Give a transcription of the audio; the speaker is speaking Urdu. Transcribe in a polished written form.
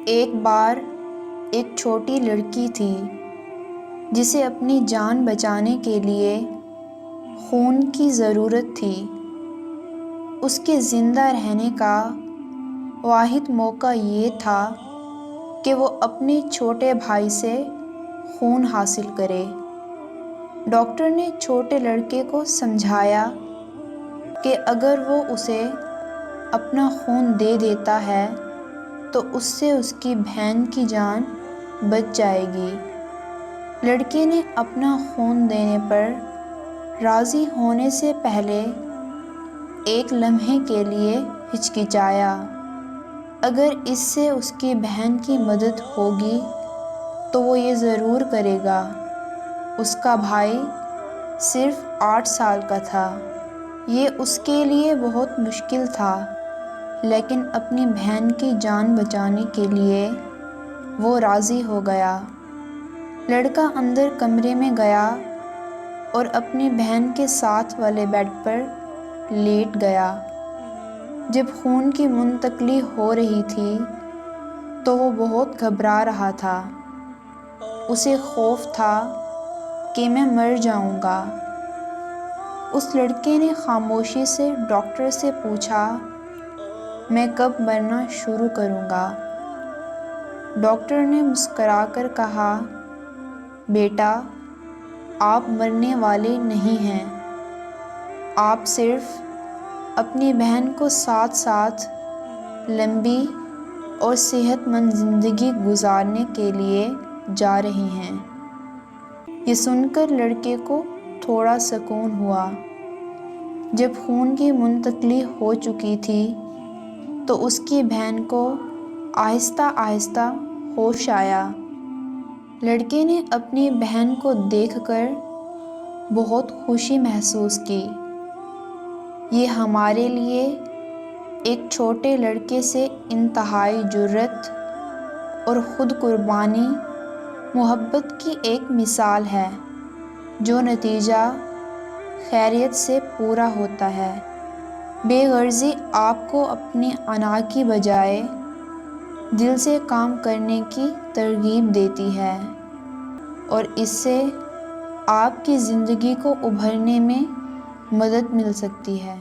ایک بار ایک چھوٹی لڑکی تھی جسے اپنی جان بچانے کے لیے خون کی ضرورت تھی۔ اس کے زندہ رہنے کا واحد موقع یہ تھا کہ وہ اپنے چھوٹے بھائی سے خون حاصل کرے۔ ڈاکٹر نے چھوٹے لڑکے کو سمجھایا کہ اگر وہ اسے اپنا خون دے دیتا ہے تو اس سے اس کی بہن کی جان بچ جائے گی۔ لڑکے نے اپنا خون دینے پر راضی ہونے سے پہلے ایک لمحے کے لیے ہچکچایا۔ اگر اس سے اس کی بہن کی مدد ہوگی تو وہ یہ ضرور کرے گا۔ اس کا بھائی صرف 8 سال کا تھا۔ یہ اس کے لیے بہت مشکل تھا، لیکن اپنی بہن کی جان بچانے کے لیے وہ راضی ہو گیا۔ لڑکا اندر کمرے میں گیا اور اپنی بہن کے ساتھ والے بیڈ پر لیٹ گیا۔ جب خون کی منتقلی ہو رہی تھی تو وہ بہت گھبرا رہا تھا۔ اسے خوف تھا کہ میں مر جاؤں گا۔ اس لڑکے نے خاموشی سے ڈاکٹر سے پوچھا، میں کب مرنا شروع کروں گا؟ ڈاکٹر نے مسکرا کر کہا، بیٹا، آپ مرنے والے نہیں ہیں۔ آپ صرف اپنی بہن کو ساتھ ساتھ لمبی اور صحت مند زندگی گزارنے کے لیے جا رہے ہیں۔ یہ سن کر لڑکے کو تھوڑا سکون ہوا۔ جب خون کی منتقلی ہو چکی تھی تو اس کی بہن کو آہستہ آہستہ ہوش آیا۔ لڑکے نے اپنی بہن کو دیکھ کر بہت خوشی محسوس کی۔ یہ ہمارے لیے ایک چھوٹے لڑکے سے انتہائی جرأت اور خود قربانی محبت کی ایک مثال ہے، جو نتیجہ خیریت سے پورا ہوتا ہے۔ بے غرضی آپ کو اپنی انا کی بجائے دل سے کام کرنے کی ترغیب دیتی ہے، اور اس سے آپ کی زندگی کو ابھرنے میں مدد مل سکتی ہے۔